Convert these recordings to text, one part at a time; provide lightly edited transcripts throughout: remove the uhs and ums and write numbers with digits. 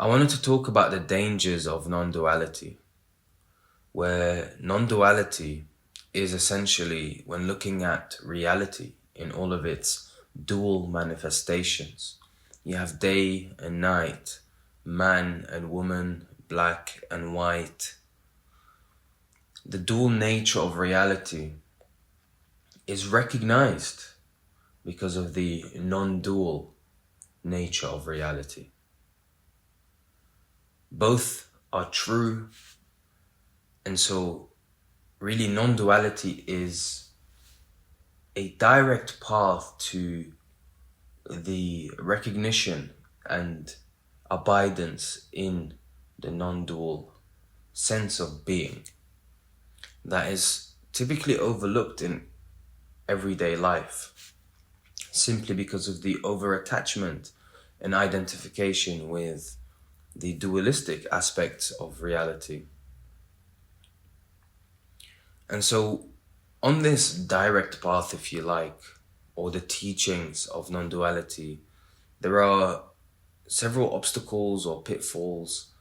I wanted to talk about the dangers of non-duality, where non-duality is essentially when looking at reality in all of its dual manifestations. You have day and night, man and woman, black and white. The dual nature of reality is recognized because of the non-dual nature of reality. Both are true, and so really non-duality is a direct path to the recognition and abidance in the non-dual sense of being that is typically overlooked in everyday life simply because of the over-attachment and identification with the dualistic aspects of reality. And so on this direct path, if you like, or the teachings of non-duality, there are several obstacles or pitfalls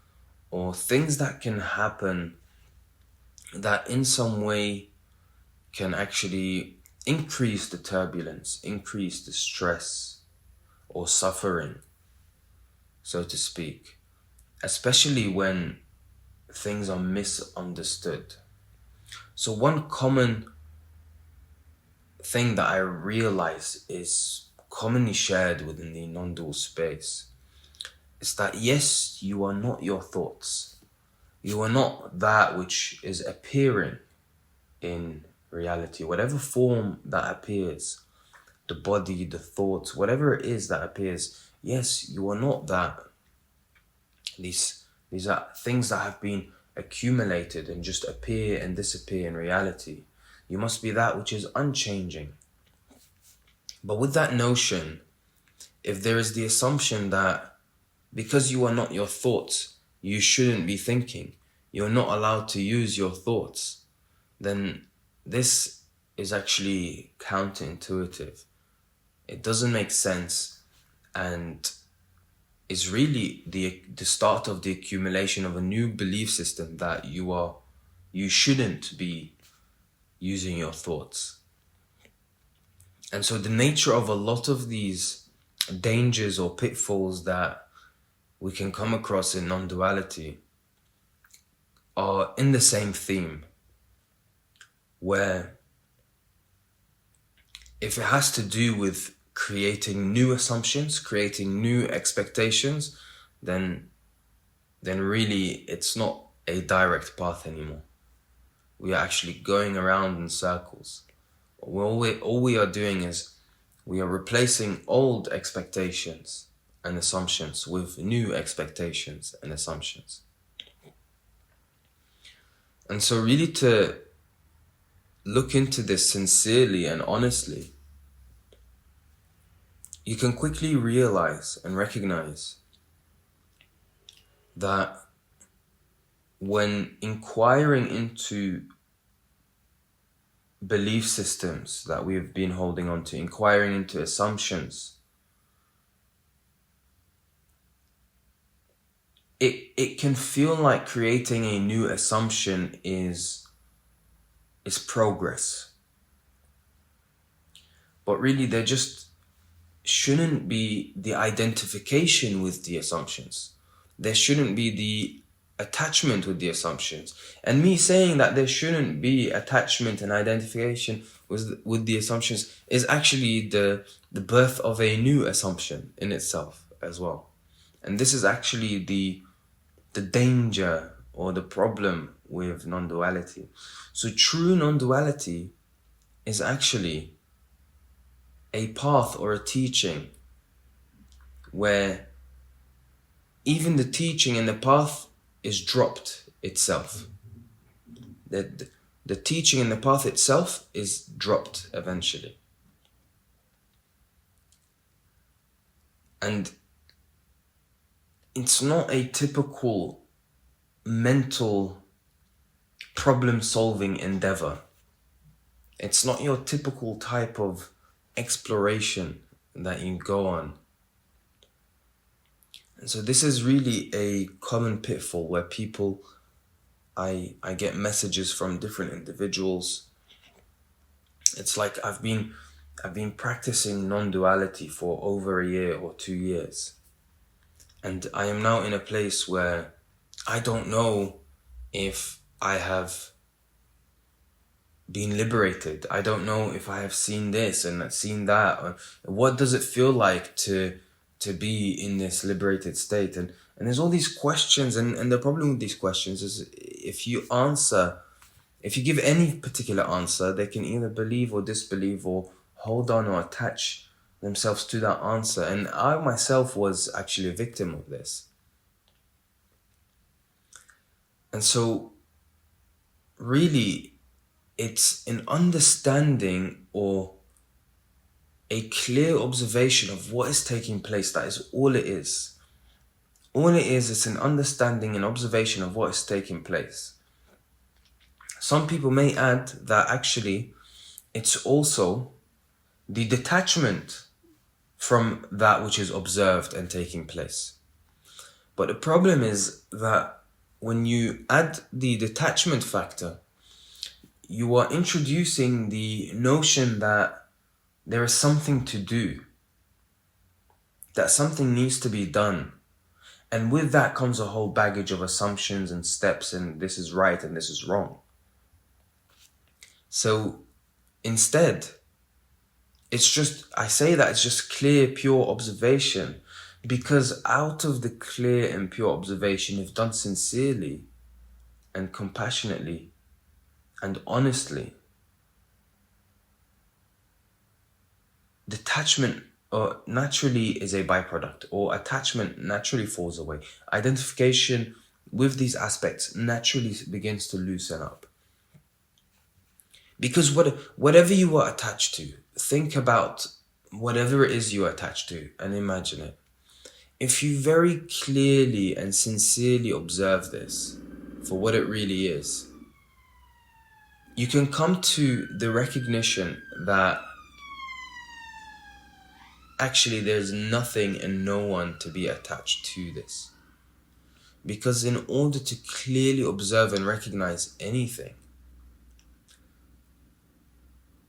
or things that can happen that in some way can actually increase the turbulence, increase the stress or suffering, so to speak, especially when things are misunderstood. So one common thing that I realize is commonly shared within the non-dual space is that yes, you are not your thoughts. You are not that which is appearing in reality, whatever form that appears, the body, the thoughts, whatever it is that appears. Yes, you are not that. These are things that have been accumulated and just appear and disappear in reality. You must be that which is unchanging. But with that notion, if there is the assumption that because you are not your thoughts, you shouldn't be thinking, you're not allowed to use your thoughts, then this is actually counterintuitive. It doesn't make sense and is really the start of the accumulation of a new belief system that you shouldn't be using your thoughts. And so the nature of a lot of these dangers or pitfalls that we can come across in non-duality are in the same theme, where if it has to do with creating new assumptions, creating new expectations, then really it's not a direct path anymore. We are actually going around in circles. All we are doing is we are replacing old expectations and assumptions with new expectations and assumptions. And so really to look into this sincerely and honestly, you can quickly realize and recognize that when inquiring into belief systems that we have been holding on to, inquiring into assumptions, it can feel like creating a new assumption is progress. But really there just shouldn't be the identification with the assumptions. There shouldn't be the attachment with the assumptions. And me saying that there shouldn't be attachment and identification with the assumptions is actually the birth of a new assumption in itself as well. And this is actually the danger or the problem with non-duality. So true non-duality is actually a path or a teaching where even the teaching and the path is dropped itself. The teaching and the path itself is dropped eventually. And it's not a typical mental problem-solving endeavor. It's not your typical type of exploration that you go on. And so this is really a common pitfall where people, I get messages from different individuals. It's like I've been practicing non-duality for over a year or 2 years. And I am now in a place where I don't know if I have been liberated. I don't know if I have seen this and seen that. Or what does it feel like to be in this liberated state? And there's all these questions, and the problem with these questions is if you give any particular answer, they can either believe or disbelieve or hold on or attach themselves to that answer. And I myself was actually a victim of this. And so really it's an understanding or a clear observation of what is taking place. That is all it is. All it is, it's an understanding and observation of what is taking place. Some people may add that actually it's also the detachment from that which is observed and taking place. But the problem is that when you add the detachment factor, you are introducing the notion that there is something to do, that something needs to be done. And with that comes a whole baggage of assumptions and steps, and this is right and this is wrong. So instead, I say that it's just clear, pure observation, because out of the clear and pure observation, if done sincerely and compassionately and honestly, detachment naturally is a byproduct, or attachment naturally falls away. Identification with these aspects naturally begins to loosen up. Because whatever you are attached to, think about whatever it is you are attached to and imagine it. If you very clearly and sincerely observe this for what it really is, you can come to the recognition that actually there's nothing and no one to be attached to this. Because in order to clearly observe and recognize anything,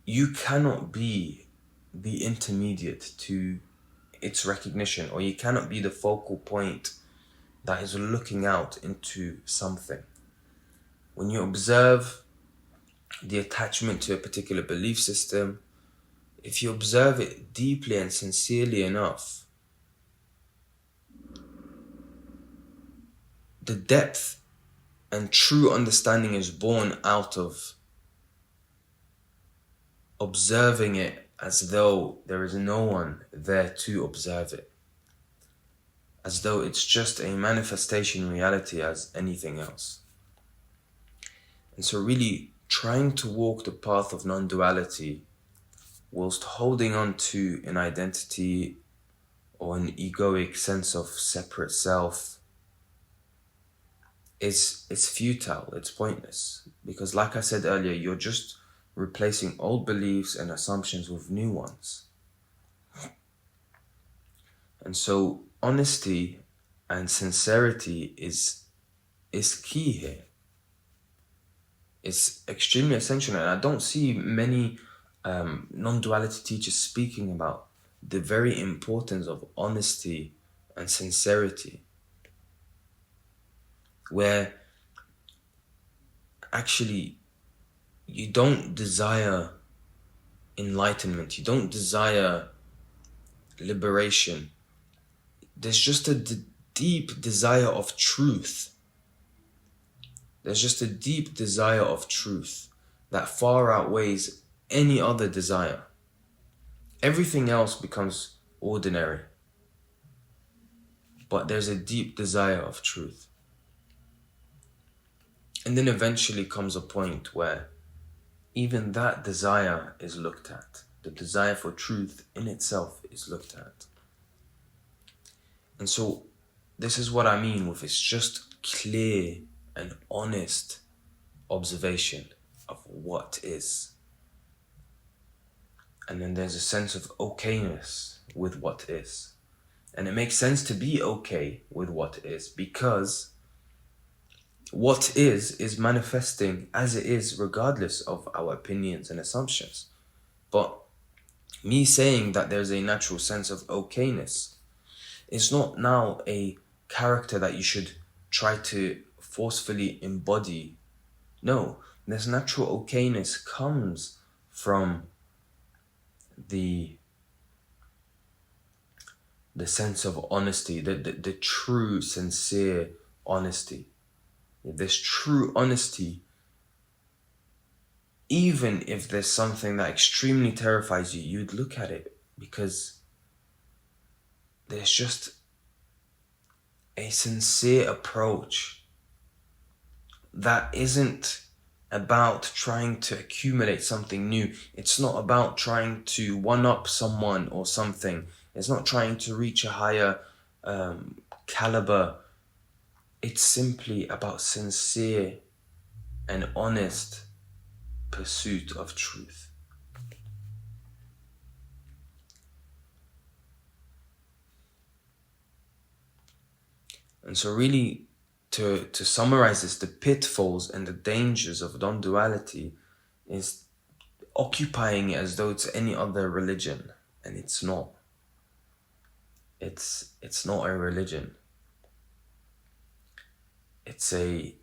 you cannot be the intermediate to its recognition, or you cannot be the focal point that is looking out into something. When you observe the attachment to a particular belief system, if you observe it deeply and sincerely enough, the depth and true understanding is born out of observing it as though there is no one there to observe it. As though it's just a manifestation reality as anything else. And so really trying to walk the path of non-duality whilst holding on to an identity or an egoic sense of separate self it's futile, it's pointless. Because like I said earlier, you're just replacing old beliefs and assumptions with new ones. And so honesty and sincerity is key here. It's extremely essential, and I don't see many non-duality teachers speaking about the very importance of honesty and sincerity, where actually you don't desire enlightenment, you don't desire liberation. There's just a deep desire of truth. There's just a deep desire of truth that far outweighs any other desire. Everything else becomes ordinary. But there's a deep desire of truth. And then eventually comes a point where even that desire is looked at. The desire for truth in itself is looked at. And so this is what I mean with it's just clear and honest observation of what is. And then there's a sense of okayness with what is. And it makes sense to be okay with what is, because what is manifesting as it is regardless of our opinions and assumptions. But me saying that there's a natural sense of okayness is not now a character that you should try to forcefully embody. No, this natural okayness comes from the sense of honesty, the true, sincere honesty. This true honesty, even if there's something that extremely terrifies you, you'd look at it because there's just a sincere approach that isn't about trying to accumulate something new. It's not about trying to one-up someone or something. It's not trying to reach a higher caliber. It's simply about sincere and honest pursuit of truth. And so really, to summarize this, the pitfalls and the dangers of non-duality is occupying it as though it's any other religion, and it's not. It's not a religion. It's a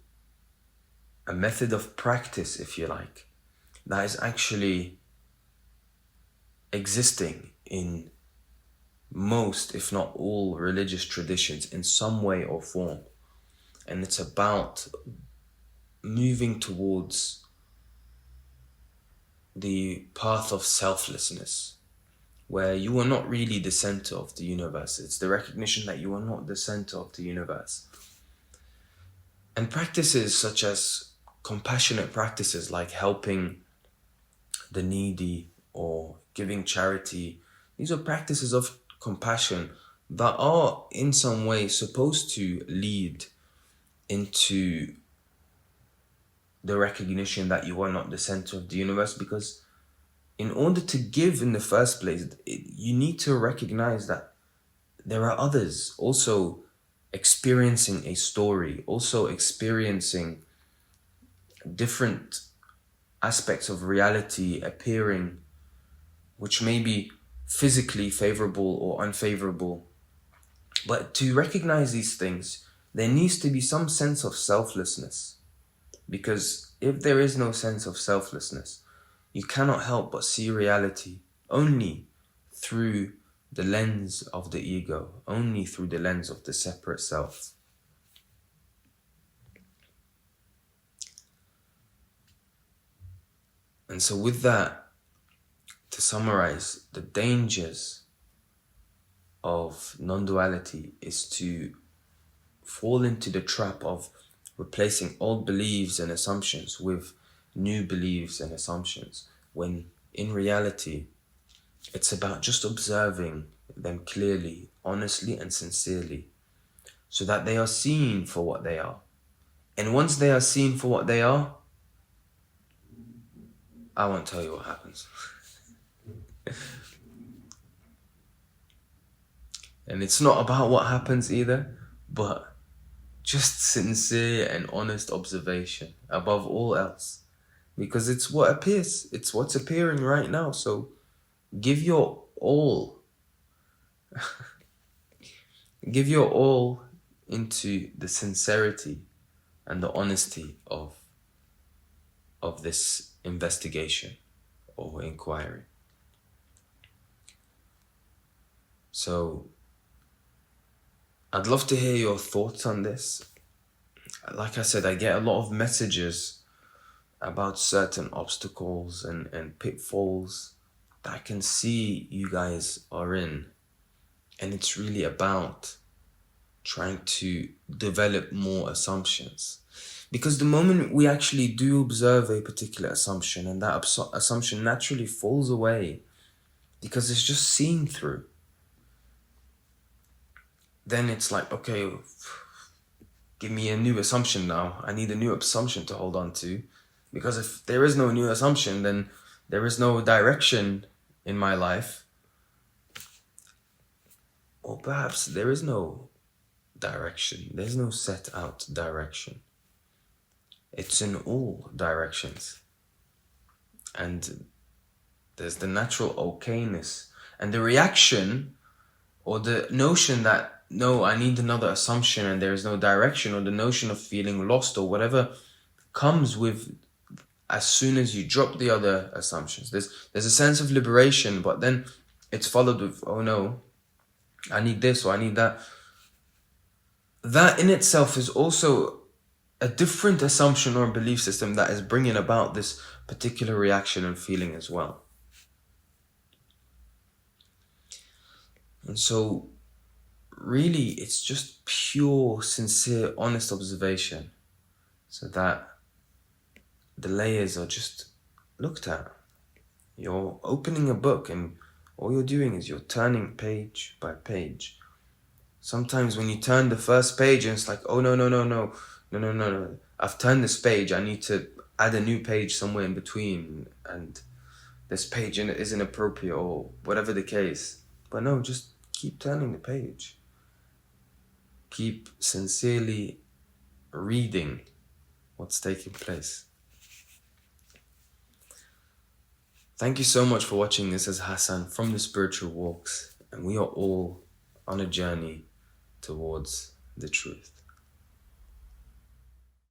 method of practice, if you like, that is actually existing in most, if not all, religious traditions in some way or form. And it's about moving towards the path of selflessness, where you are not really the center of the universe. It's the recognition that you are not the center of the universe. And practices such as compassionate practices like helping the needy or giving charity, these are practices of compassion that are in some way supposed to lead into the recognition that you are not the center of the universe, because in order to give in the first place, you need to recognize that there are others also experiencing a story, also experiencing different aspects of reality appearing, which may be physically favorable or unfavorable. But to recognize these things, there needs to be some sense of selflessness. Because if there is no sense of selflessness, you cannot help but see reality only through the lens of the ego, only through the lens of the separate self. And so with that, to summarize, the dangers of non-duality is to fall into the trap of replacing old beliefs and assumptions with new beliefs and assumptions, when in reality, it's about just observing them clearly, honestly, and sincerely, so that they are seen for what they are. And once they are seen for what they are, I won't tell you what happens. And it's not about what happens either, but just sincere and honest observation above all else. Because it's what appears, it's what's appearing right now. So give your all. Give your all into the sincerity and the honesty of this investigation or inquiry. So I'd love to hear your thoughts on this. Like I said, I get a lot of messages about certain obstacles and pitfalls that I can see you guys are in. And it's really about trying to develop more assumptions. Because the moment we actually do observe a particular assumption, and that assumption naturally falls away because it's just seen through, then it's like, okay, give me a new assumption now. I need a new assumption to hold on to. Because if there is no new assumption, then there is no direction in my life. Or perhaps there is no direction. There's no set out direction. It's in all directions. And there's the natural okayness. And the reaction or the notion that, no, I need another assumption and there is no direction, or the notion of feeling lost or whatever, comes with as soon as you drop the other assumptions. There's a sense of liberation, but then it's followed with, oh no, I need this or I need that. That in itself is also a different assumption or belief system that is bringing about this particular reaction and feeling as well. And so really it's just pure, sincere, honest observation, so that the layers are just looked at. You're opening a book and all you're doing is you're turning page by page. Sometimes when you turn the first page and it's like, oh no. I've turned this page, I need to add a new page somewhere in between, and this page isn't appropriate or whatever the case. But no, just keep turning the page. Keep sincerely reading what's taking place. Thank you so much for watching. This is Hassan from The Spiritual Walks, and we are all on a journey towards the truth.